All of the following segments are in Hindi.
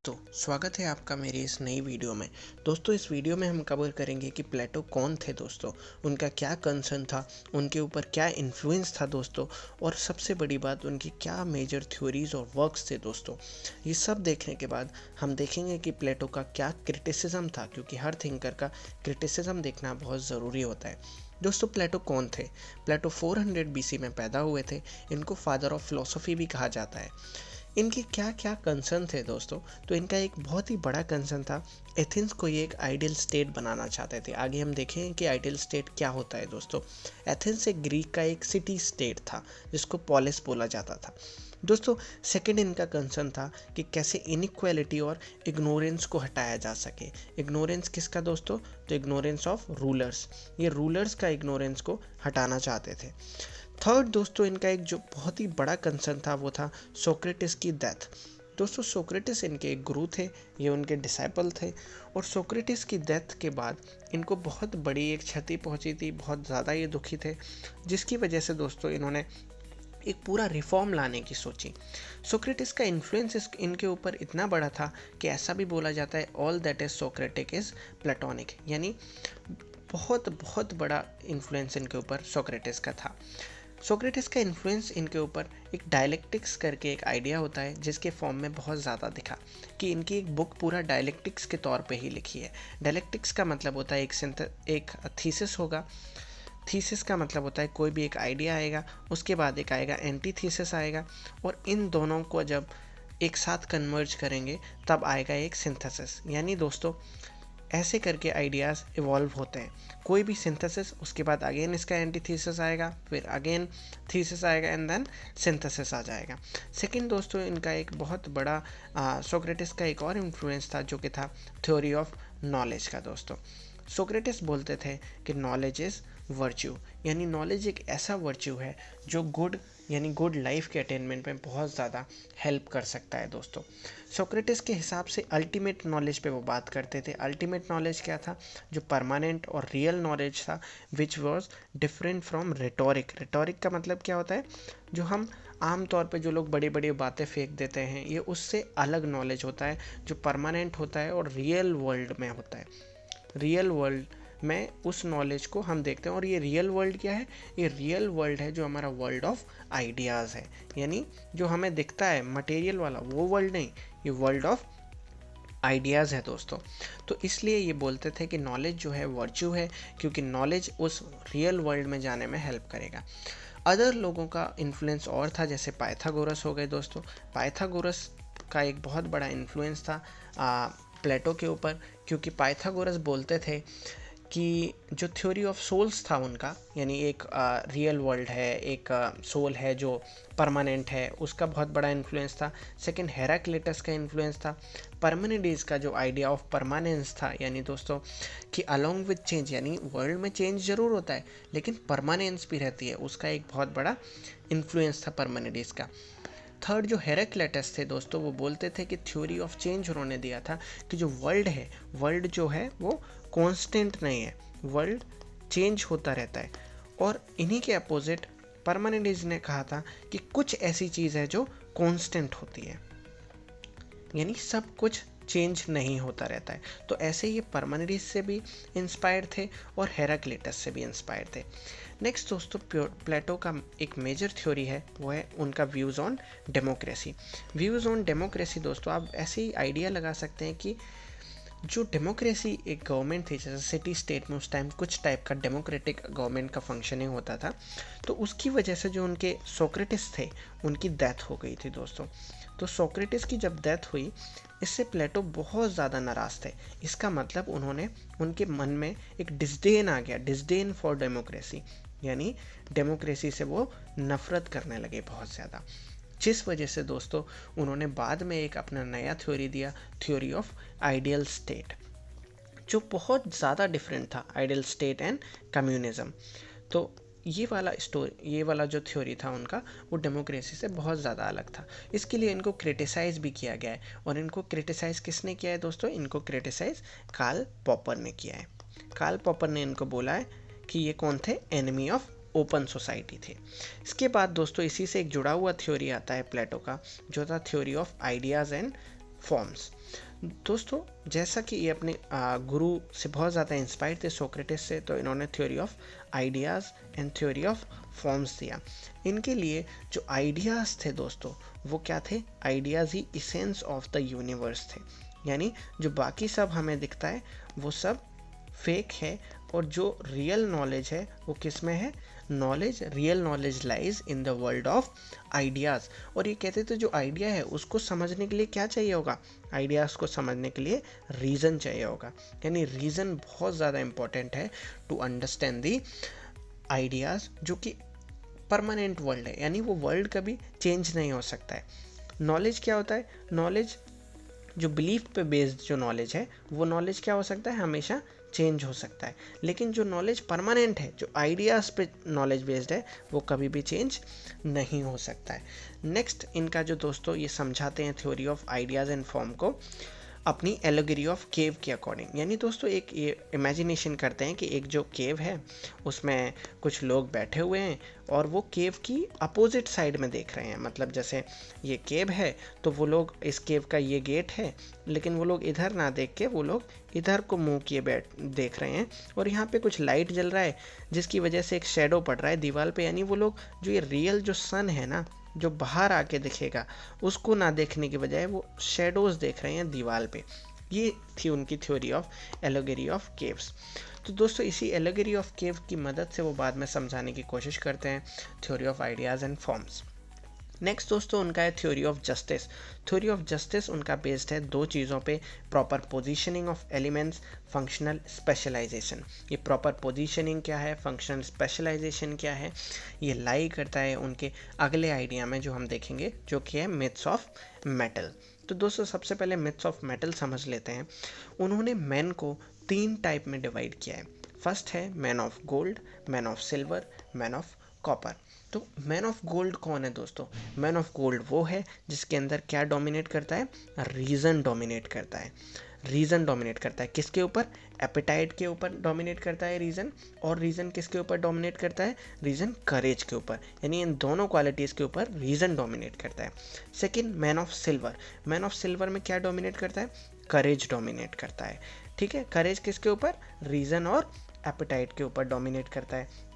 तो स्वागत है आपका मेरी इस नई वीडियो में। दोस्तों, इस वीडियो में हम कवर करेंगे कि प्लेटो कौन थे दोस्तों, उनका क्या कंसर्न था, उनके ऊपर क्या इन्फ्लुएंस था दोस्तों, और सबसे बड़ी बात उनकी क्या मेजर थ्योरीज और वर्क्स थे दोस्तों। ये सब देखने के बाद हम देखेंगे कि प्लेटो का क्या क्रिटिसिज्म था, क्योंकि हर थिंकर का क्रिटिसिज्म देखना बहुत ज़रूरी होता है। दोस्तों, प्लेटो कौन थे? प्लेटो 400 बीसी में पैदा हुए थे। इनको फादर ऑफ फिलोसफी भी कहा जाता है। इनके क्या क्या कंसर्न थे दोस्तों? तो इनका एक बहुत ही बड़ा कंसर्न था, एथेंस को ये एक आइडियल स्टेट बनाना चाहते थे। आगे हम देखें कि आइडियल स्टेट क्या होता है दोस्तों। एथेंस एक ग्रीक का एक सिटी स्टेट था जिसको पॉलिस बोला जाता था दोस्तों। सेकंड इनका कंसर्न था कि कैसे इनइक्वालिटी और इग्नोरेंस को हटाया जा सके। इग्नोरेंस किसका दोस्तों? तो इग्नोरेंस ऑफ रूलर्स। ये रूलर्स का इग्नोरेंस को हटाना चाहते थे। थर्ड दोस्तों, इनका एक जो बहुत ही बड़ा कंसर्न था वो था सोक्रेटिस की डेथ। दोस्तों, सोक्रेटिस इनके एक गुरु थे, ये उनके डिसाइपल थे, और सोक्रेटिस की डेथ के बाद इनको बहुत बड़ी एक क्षति पहुंची थी, बहुत ज़्यादा ये दुखी थे, जिसकी वजह से दोस्तों इन्होंने एक पूरा रिफॉर्म लाने की सोची। सोक्रेटिस का इन्फ्लुएंस इनके ऊपर इतना बड़ा था कि ऐसा भी बोला जाता है all that is Socratic is platonic, यानी बहुत बहुत बड़ा इन्फ्लुएंस इनके ऊपर सोक्रेटिस का था। सोक्रेटिस का इन्फ्लुएंस इनके ऊपर एक डायलेक्टिक्स करके एक आइडिया होता है जिसके फॉर्म में बहुत ज़्यादा दिखा, कि इनकी एक बुक पूरा डायलेक्टिक्स के तौर पे ही लिखी है। डायलेक्टिक्स का मतलब होता है एक थीसिस होगा। थीसिस का मतलब होता है कोई भी एक आइडिया आएगा, उसके बाद एक आएगा एंटी थीसिस आएगा, और इन दोनों को जब एक साथ कन्वर्ज करेंगे तब आएगा एक सिंथेसिस। यानी दोस्तों, ऐसे करके आइडियाज़ इवॉल्व होते हैं। कोई भी सिंथेसिस, उसके बाद अगेन इसका एंटीथीसिस आएगा, फिर अगेन थीसिस आएगा, एंड देन सिंथेसिस आ जाएगा। सेकंड दोस्तों, इनका एक बहुत बड़ा सोक्रेटिस का एक और इन्फ्लुएंस था जो कि था थ्योरी ऑफ नॉलेज का दोस्तों। सोक्रेटिस बोलते थे कि नॉलेज इज़ वर्च्यू, यानी नॉलेज एक ऐसा वर्च्यू है जो गुड लाइफ के अटेनमेंट में बहुत ज़्यादा हेल्प कर सकता है दोस्तों। सोक्रेटिस के हिसाब से अल्टीमेट नॉलेज पे वो बात करते थे। अल्टीमेट नॉलेज क्या था? जो परमानेंट और रियल नॉलेज था, which was different from rhetoric. Rhetoric का मतलब क्या होता है? जो हम आम तौर पे जो लोग बड़ी बड़ी बातें फेंक देते हैं, ये उससे अलग नॉलेज होता है जो परमानेंट होता है और रियल वर्ल्ड में होता है। रियल वर्ल्ड में उस नॉलेज को हम देखते हैं, और ये रियल वर्ल्ड क्या है? ये रियल वर्ल्ड है जो हमारा वर्ल्ड ऑफ आइडियाज़ है, यानी जो हमें दिखता है मटेरियल वाला वो वर्ल्ड नहीं, ये वर्ल्ड ऑफ आइडियाज़ है दोस्तों। तो इसलिए ये बोलते थे कि नॉलेज जो है वर्च्यू है, क्योंकि नॉलेज उस रियल वर्ल्ड में जाने में हेल्प करेगा। अदर लोगों का इन्फ्लुएंस और था, जैसे पाइथागोरस हो गए दोस्तों। पाइथागोरस का एक बहुत बड़ा इन्फ्लुएंस था प्लेटो के ऊपर, क्योंकि पाइथागोरस बोलते थे कि जो थ्योरी ऑफ सोल्स था उनका, यानी एक रियल वर्ल्ड है, एक सोल है जो परमानेंट है, उसका बहुत बड़ा इन्फ्लुएंस था। सेकंड, हेराक्लिटस का इन्फ्लुएंस था। परमानेंटिस का जो आइडिया ऑफ परमानेंस था, यानी दोस्तों कि अलोंग विद चेंज, यानी वर्ल्ड में चेंज ज़रूर होता है लेकिन परमानेंस भी रहती है, उसका एक बहुत बड़ा इन्फ्लुएंस था परमानेंटिस का। थर्ड, जो हेराक्लिटस थे दोस्तों, वो बोलते थे कि थ्योरी ऑफ चेंज उन्होंने दिया था कि जो वर्ल्ड है, वर्ल्ड जो है वो कांस्टेंट नहीं है, वर्ल्ड चेंज होता रहता है। और इन्हीं के अपोजिट परमानेंटिज्म ने कहा था कि कुछ ऐसी चीज़ है जो कांस्टेंट होती है, यानी सब कुछ चेंज नहीं होता रहता है। तो ऐसे ये परमानेंटिस्ट से भी इंस्पायर्ड थे और हेराक्लिटस से भी इंस्पायर्ड थे। नेक्स्ट दोस्तों, प्लेटो का एक मेजर थ्योरी है, वो है उनका views on democracy. Views on democracy दोस्तों, आप ऐसे ही आइडिया लगा सकते हैं कि जो डेमोक्रेसी एक गवर्नमेंट थी, जैसे सिटी स्टेट में उस टाइम कुछ टाइप का डेमोक्रेटिक गवर्नमेंट का फंक्शनिंग होता था, तो उसकी वजह से जो उनके सोक्रेटिस थे उनकी डेथ हो गई थी दोस्तों। तो सोक्रेटिस की जब डेथ हुई, इससे प्लेटो बहुत ज़्यादा नाराज़ थे। इसका मतलब उनके मन में एक डिस्डेन आ गया, डिस्डेन फॉर डेमोक्रेसी, यानी डेमोक्रेसी से वो नफ़रत करने लगे बहुत ज़्यादा, जिस वजह से दोस्तों उन्होंने बाद में एक अपना नया थ्योरी दिया, थ्योरी ऑफ आइडियल स्टेट, जो बहुत ज़्यादा डिफरेंट था आइडियल स्टेट एंड कम्युनिज्म। तो ये वाला जो थ्योरी था उनका, वो डेमोक्रेसी से बहुत ज़्यादा अलग था। इसके लिए इनको क्रिटिसाइज़ भी किया गया है, और इनको क्रिटिसाइज़ किसने किया है दोस्तों? इनको क्रिटिसाइज़ कार्ल पॉपर ने किया है। कार्ल पॉपर ने इनको बोला है कि ये कौन थे? एनिमी ऑफ ओपन सोसाइटी थे। इसके बाद दोस्तों इसी से एक जुड़ा हुआ थ्योरी आता है प्लेटो का, जो था theory of ideas and forms. दोस्तों जैसा कि ये अपने गुरु से बहुत ज़्यादा इंस्पायर थे, सोक्रेटिस से, तो इन्होंने theory of ideas and theory of forms दिया। इनके लिए जो आइडियाज़ थे दोस्तों वो क्या थे? Ideas he essence of the universe थे। यानी जो बाकी सब हमें दिखता है वो सब फेक है, और जो रियल नॉलेज है वो किस में है? Knowledge, real knowledge lies in the world of ideas. और ये कहते थे जो आइडिया है उसको समझने के लिए क्या चाहिए होगा? आइडियाज़ को समझने के लिए रीज़न चाहिए होगा। यानी रीज़न बहुत ज़्यादा इंपॉर्टेंट है टू अंडरस्टैंड दी आइडियाज़, जो कि परमानेंट वर्ल्ड है, यानी वो वर्ल्ड कभी चेंज नहीं हो सकता है। नॉलेज क्या होता है? नॉलेज जो बिलीफ पे बेस्ड जो नॉलेज है वो नॉलेज क्या हो सकता है? हमेशा चेंज हो सकता है। लेकिन जो नॉलेज परमानेंट है, जो आइडियाज़ पे नॉलेज बेस्ड है, वो कभी भी चेंज नहीं हो सकता है। नेक्स्ट इनका जो दोस्तों ये समझाते हैं theory of ideas and form को अपनी एलोगेरी ऑफ केव के अकॉर्डिंग। यानी दोस्तों एक ये इमेजिनेशन करते हैं कि एक जो केव है उसमें कुछ लोग बैठे हुए हैं और वो केव की अपोजिट साइड में देख रहे हैं। मतलब जैसे ये केव है तो वो लोग, इस केव का ये गेट है, लेकिन वो लोग इधर ना देख के वो लोग इधर को मुंह किए देख रहे हैं, और यहाँ पे कुछ लाइट जल रहा है जिसकी वजह से एक शेडो पड़ रहा है दीवार पे। यानी वो लोग जो ये रियल जो सन है ना, जो बाहर आके दिखेगा, उसको ना देखने की बजाय वो शेडोज देख रहे हैं दीवार पे। ये थी उनकी थ्योरी ऑफ एलोगेरी ऑफ केव्स। तो दोस्तों इसी एलोगेरी ऑफ केव की मदद से वो बाद में समझाने की कोशिश करते हैं theory of ideas and forms. Next दोस्तों उनका है theory of justice. Theory of justice उनका बेस्ड है दो चीज़ों पे, proper positioning of elements, functional specialization. ये प्रॉपर पोजीशनिंग क्या है, फंक्शनल स्पेशलाइजेशन क्या है, ये लाई करता है उनके अगले आइडिया में जो हम देखेंगे, जो कि है मिथ्स ऑफ मेटल। तो दोस्तों सबसे पहले मिथ्स ऑफ मेटल समझ लेते हैं। उन्होंने मैन को 3 टाइप में डिवाइड किया है। फर्स्ट है man of gold, man of silver, man of copper. तो मैन ऑफ गोल्ड कौन है दोस्तों? मैन ऑफ गोल्ड वो है जिसके अंदर क्या डोमिनेट करता है? रीज़न डोमिनेट करता है। रीज़न डोमिनेट करता है किसके ऊपर? एपेटाइट के ऊपर डोमिनेट करता है रीज़न। और रीज़न किसके ऊपर डोमिनेट करता है? रीज़न करेज के ऊपर। यानी इन दोनों क्वालिटीज़ के ऊपर रीज़न डोमिनेट करता है। Second man of silver. Man of silver में क्या डोमिनेट करता है? करेज डोमिनेट करता है। ठीक है, करेज किसके ऊपर? रीज़न और एपेटाइट के ऊपर डोमिनेट करता है।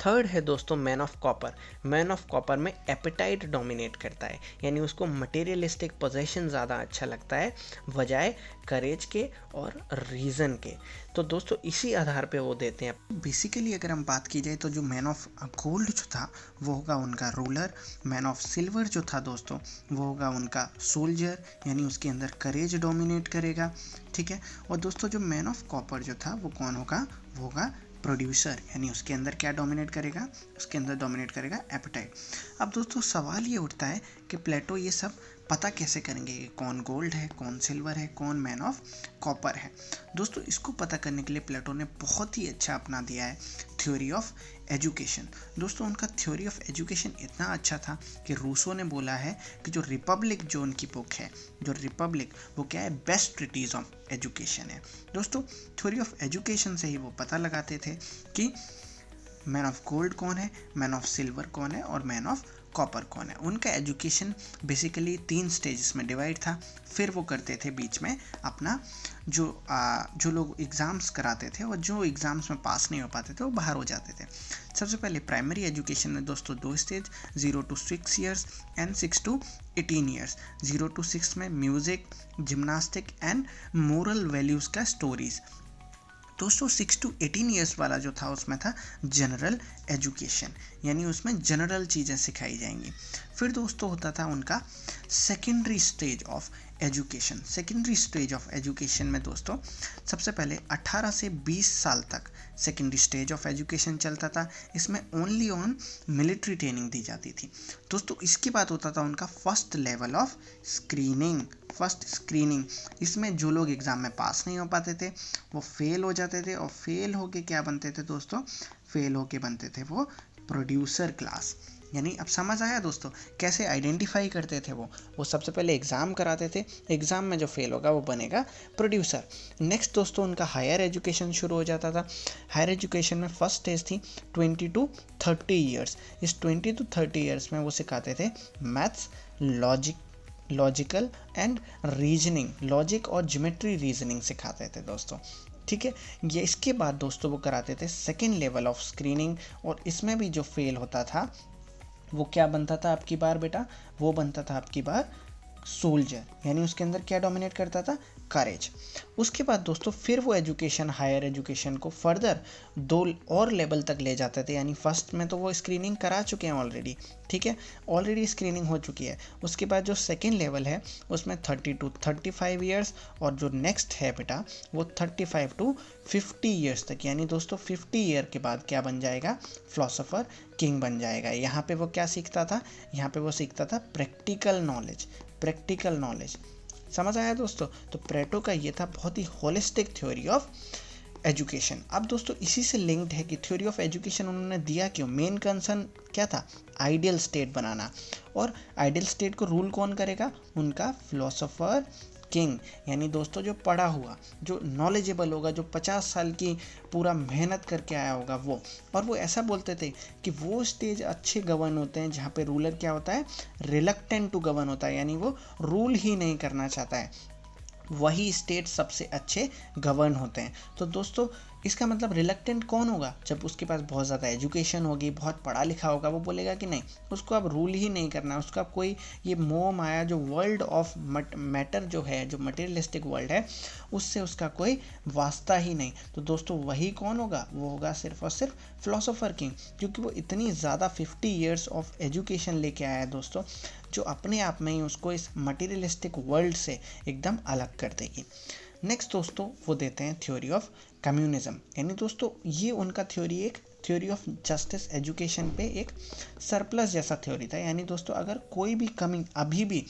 थर्ड है दोस्तों man of copper. Man of copper में एपेटाइट डोमिनेट करता है, यानी उसको मटेरियलिस्टिक पोजेशन ज़्यादा अच्छा लगता है बजाय करेज के और रीज़न के। तो दोस्तों इसी आधार पे वो देते हैं। बेसिकली अगर हम बात की जाए तो जो मैन ऑफ गोल्ड जो था वो होगा उनका रूलर, मैन ऑफ सिल्वर जो था दोस्तों वो होगा उनका सोल्जर, यानी उसके अंदर करेज डोमिनेट करेगा। ठीक है, और दोस्तों जो मैन ऑफ कॉपर जो था वो कौन होगा? वो होगा प्रोड्यूसर, यानी उसके अंदर क्या डोमिनेट करेगा? उसके अंदर डोमिनेट करेगा एपेटाइट। अब दोस्तों सवाल ये उठता है कि प्लेटो ये सब पता कैसे करेंगे कि कौन गोल्ड है, कौन सिल्वर है, कौन मैन ऑफ कॉपर है? दोस्तों इसको पता करने के लिए प्लेटो ने बहुत ही अच्छा अपना दिया है थ्योरी ऑफ एजुकेशन। दोस्तों उनका थ्योरी ऑफ एजुकेशन इतना अच्छा था कि रूसो ने बोला है कि जो रिपब्लिक जो उनकी बुक है, जो रिपब्लिक, वो क्या है? बेस्ट ट्रीटीज ऑफ एजुकेशन है। दोस्तों थ्योरी ऑफ एजुकेशन से ही वो पता लगाते थे कि मैन ऑफ गोल्ड कौन है, मैन ऑफ सिल्वर कौन है और मैन ऑफ कॉपर कौन है। उनका एजुकेशन बेसिकली 3 स्टेजेस में डिवाइड था। फिर वो करते थे बीच में अपना जो लोग एग्ज़ाम्स कराते थे और जो एग्ज़ाम्स में पास नहीं हो पाते थे वो बाहर हो जाते थे। सबसे पहले प्राइमरी एजुकेशन में दोस्तों 2 stage, 0 to 6 years and 6 to 18 years. 0 to 6 में music, gymnastic and moral values का स्टोरीज़। दोस्तों 6 to 18 ईयर्स वाला जो था उसमें था जनरल एजुकेशन, यानी उसमें जनरल चीज़ें सिखाई जाएंगी। फिर दोस्तों होता था उनका secondary stage of education. Secondary stage of education में दोस्तों सबसे पहले 18 से 20 साल तक सेकेंडरी स्टेज ऑफ एजुकेशन चलता था। इसमें ओनली ऑन मिलिट्री ट्रेनिंग दी जाती थी। दोस्तों इसके बाद होता था उनका first level of screening. First screening, इसमें जो लोग एग्ज़ाम में पास नहीं हो पाते थे वो फेल हो जाते थे, और फेल होके क्या बनते थे दोस्तों? फेल होके बनते थे वो प्रोड्यूसर क्लास। यानी अब समझ आया दोस्तों कैसे आइडेंटिफाई करते थे वो सबसे पहले एग्ज़ाम कराते थे, एग्ज़ाम में जो फेल होगा वो बनेगा प्रोड्यूसर। नेक्स्ट दोस्तों उनका हायर एजुकेशन शुरू हो जाता था। हायर एजुकेशन में फर्स्ट स्टेज थी 20 to 30 ईयर्स। इस 20 to 30 ईयर्स में वो सिखाते थे maths, logic, logical and reasoning, logic और ज्योमेट्री रीजनिंग सिखाते थे दोस्तों। ठीक है, ये इसके बाद दोस्तों वो कराते थे सेकेंड लेवल ऑफ स्क्रीनिंग, और इसमें भी जो फेल होता था वो क्या बनता था आपकी बार बेटा, वो बनता था आपकी बार सोल्जर, यानी उसके अंदर क्या डोमिनेट करता था, करेज। उसके बाद दोस्तों फिर वो एजुकेशन, हायर एजुकेशन को फर्दर 2 और लेवल तक ले जाते थे, यानी फर्स्ट में तो वो स्क्रीनिंग करा चुके हैं ऑलरेडी, ठीक है, ऑलरेडी स्क्रीनिंग हो चुकी है। उसके बाद जो सेकेंड लेवल है उसमें 30 to 35 ईयर्स, और जो नेक्स्ट है बेटा वो 35 to 50 ईयर्स तक, यानी दोस्तों 50 ईयर के बाद क्या बन जाएगा, फिलोसोफर किंग बन जाएगा। यहाँ पे वो क्या सीखता था, यहाँ पे वो सीखता था प्रैक्टिकल नॉलेज, प्रैक्टिकल नॉलेज। समझ आया दोस्तों। तो प्लेटो का ये था बहुत ही होलिस्टिक थ्योरी ऑफ एजुकेशन। अब दोस्तों इसी से लिंक्ड है कि थ्योरी ऑफ एजुकेशन उन्होंने दिया क्यों, मेन कंसर्न क्या था, आइडियल स्टेट बनाना। और आइडियल स्टेट को रूल कौन करेगा, उनका फिलोसोफर किंग, यानी दोस्तों जो पढ़ा हुआ, जो नॉलेजेबल होगा, जो 50 साल की पूरा मेहनत करके आया होगा वो। और वो ऐसा बोलते थे कि वो स्टेज अच्छे गवर्न होते हैं जहाँ पे रूलर क्या होता है, रिलक्टेंट टू गवर्न होता है, यानी वो रूल ही नहीं करना चाहता है, वही स्टेट सबसे अच्छे गवर्न होते हैं। तो दोस्तों इसका मतलब रिलक्टेंट कौन होगा, जब उसके पास बहुत ज़्यादा एजुकेशन होगी, बहुत पढ़ा लिखा होगा, वो बोलेगा कि नहीं, उसको अब रूल ही नहीं करना, उसका कोई ये मोह माया जो वर्ल्ड ऑफ मैटर जो है, जो मटेरियलिस्टिक वर्ल्ड है, उससे उसका कोई वास्ता ही नहीं। तो दोस्तों वही कौन होगा, वो होगा सिर्फ और सिर्फ फिलोसोफर किंग, क्योंकि वो इतनी ज़्यादा 50 ईयर्स ऑफ एजुकेशन लेके आया है दोस्तों, जो अपने आप में ही उसको इस मटेरियलिस्टिक वर्ल्ड से एकदम अलग कर देगी। नेक्स्ट दोस्तों वो देते हैं थ्योरी ऑफ कम्युनिज्म, यानी दोस्तों ये उनका थ्योरी एक थ्योरी ऑफ जस्टिस एजुकेशन पे एक सरप्लस जैसा थ्योरी था। यानी दोस्तों अगर कोई भी कमी अभी भी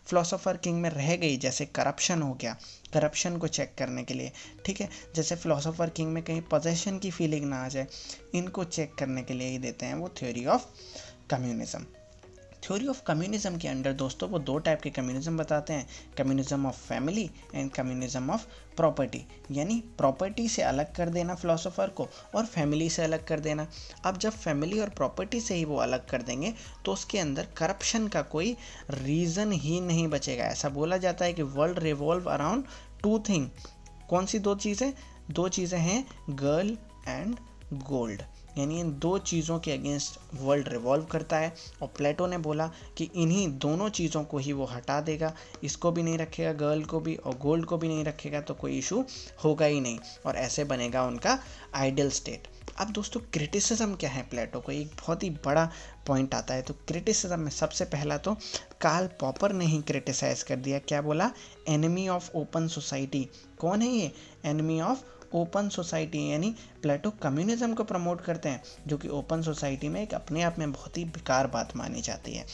फिलोसोफर किंग में रह गई, जैसे करप्शन हो गया, करप्शन को चेक करने के लिए, ठीक है, जैसे फिलोसोफर किंग में कहीं पोजेशन की फीलिंग ना आ जाए, इनको चेक करने के लिए ही देते हैं वो theory of communism. Theory of communism के अंडर दोस्तों वो 2 टाइप के कम्युनिज्म बताते हैं, communism of family and communism of property, यानी प्रॉपर्टी से अलग कर देना फिलोसोफर को और फैमिली से अलग कर देना। अब जब फैमिली और प्रॉपर्टी से ही वो अलग कर देंगे तो उसके अंदर करप्शन का कोई रीज़न ही नहीं बचेगा। ऐसा बोला जाता है कि वर्ल्ड रिवॉल्व अराउंड 2 थिंग, कौन सी 2 चीज़ें, 2 चीज़ें हैं, गर्ल एंड गोल्ड, यानी इन 2 चीज़ों के अगेंस्ट वर्ल्ड रिवॉल्व करता है। और प्लेटो ने बोला कि इन्हीं दोनों चीज़ों को ही वो हटा देगा, इसको भी नहीं रखेगा, गर्ल को भी और गोल्ड को भी नहीं रखेगा, तो कोई इशू होगा ही नहीं, और ऐसे बनेगा उनका आइडियल स्टेट। अब दोस्तों क्रिटिसिज्म क्या है प्लेटो को, एक बहुत ही बड़ा पॉइंट आता है। तो क्रिटिसिज्म में सबसे पहला तो कार्ल पॉपर ने ही क्रिटिसाइज कर दिया, क्या बोला, एनिमी ऑफ ओपन सोसाइटी। कौन है ये, एनिमी ऑफ ओपन सोसाइटी, यानी प्लेटो कम्युनिज्म को प्रमोट करते हैं, जो कि ओपन सोसाइटी में एक अपने आप में बहुत ही बेकार बात मानी जाती है।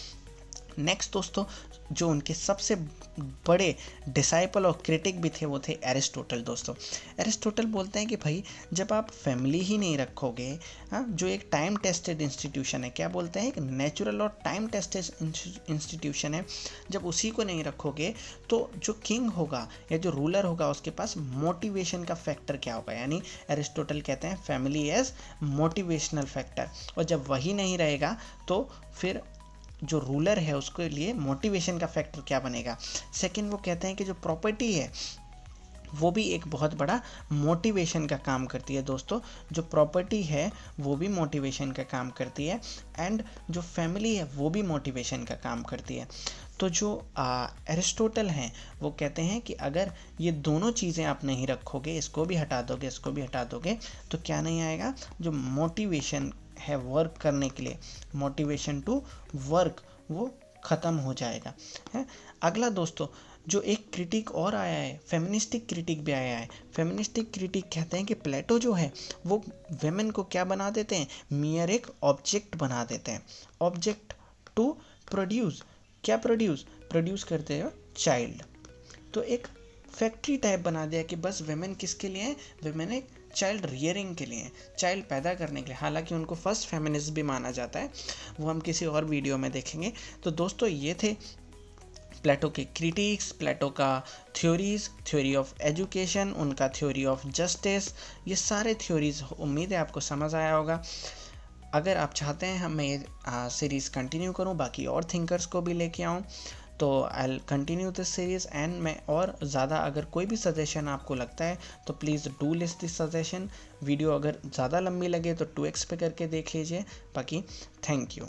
नेक्स्ट दोस्तों जो उनके सबसे बड़े डिसाइपल और क्रिटिक भी थे वो थे एरिस्टोटल। दोस्तों एरिस्टोटल बोलते हैं कि भाई जब आप फैमिली ही नहीं रखोगे, हाँ, जो एक टाइम टेस्टेड इंस्टीट्यूशन है, क्या बोलते हैं, एक नेचुरल और टाइम टेस्टेड इंस्टीट्यूशन है, जब उसी को नहीं रखोगे तो जो किंग होगा या जो रूलर होगा उसके पास मोटिवेशन का फैक्टर क्या होगा। यानी एरिस्टोटल कहते हैं फैमिली एज मोटिवेशनल फैक्टर, और जब वही नहीं रहेगा तो फिर जो रूलर है उसके लिए मोटिवेशन का फैक्टर क्या बनेगा। सेकंड वो कहते हैं कि जो प्रॉपर्टी है वो भी एक बहुत बड़ा मोटिवेशन का काम करती है। दोस्तों जो प्रॉपर्टी है वो भी मोटिवेशन का काम करती है, एंड जो फैमिली है वो भी मोटिवेशन का काम करती है। तो जो एरिस्टोटल हैं वो कहते हैं कि अगर ये दोनों चीज़ें आप नहीं रखोगे, इसको भी हटा दोगे, इसको भी हटा दोगे, तो क्या नहीं आएगा, जो मोटिवेशन है वर्क करने के लिए, मोटिवेशन टू वर्क, वो ख़त्म हो जाएगा है। अगला दोस्तों जो एक क्रिटिक और आया है, फेमिनिस्टिक क्रिटिक भी आया है। फेमिनिस्टिक क्रिटिक कहते हैं कि प्लेटो जो है वो वेमेन को क्या बना देते हैं, मियर एक ऑब्जेक्ट बना देते हैं, ऑब्जेक्ट टू प्रोड्यूस, क्या प्रोड्यूस करते हो, चाइल्ड। तो एक फैक्ट्री टाइप बना दिया कि बस वेमेन किसके लिए है, वेमेन एक चाइल्ड रियरिंग के लिए, चाइल्ड पैदा करने के लिए। हालांकि उनको फर्स्ट फेमिनिस्ट भी माना जाता है, वो हम किसी और वीडियो में देखेंगे। तो दोस्तों ये थे प्लेटो के क्रिटिक्स, प्लेटो का थ्योरीज, थ्योरी ऑफ एजुकेशन, उनका थ्योरी ऑफ जस्टिस, ये सारे थ्योरीज उम्मीद है आपको समझ आया होगा। अगर आप चाहते हैं मैं ये सीरीज़ कंटिन्यू करूं, बाकी और थिंकर्स को भी लेके आऊं, तो I continue this series and मैं और ज़्यादा अगर कोई भी सजेशन आपको लगता है तो please do list this suggestion. Video अगर ज़्यादा लंबी लगे तो 2x पे करके देख लीजिए। बाकी थैंक यू।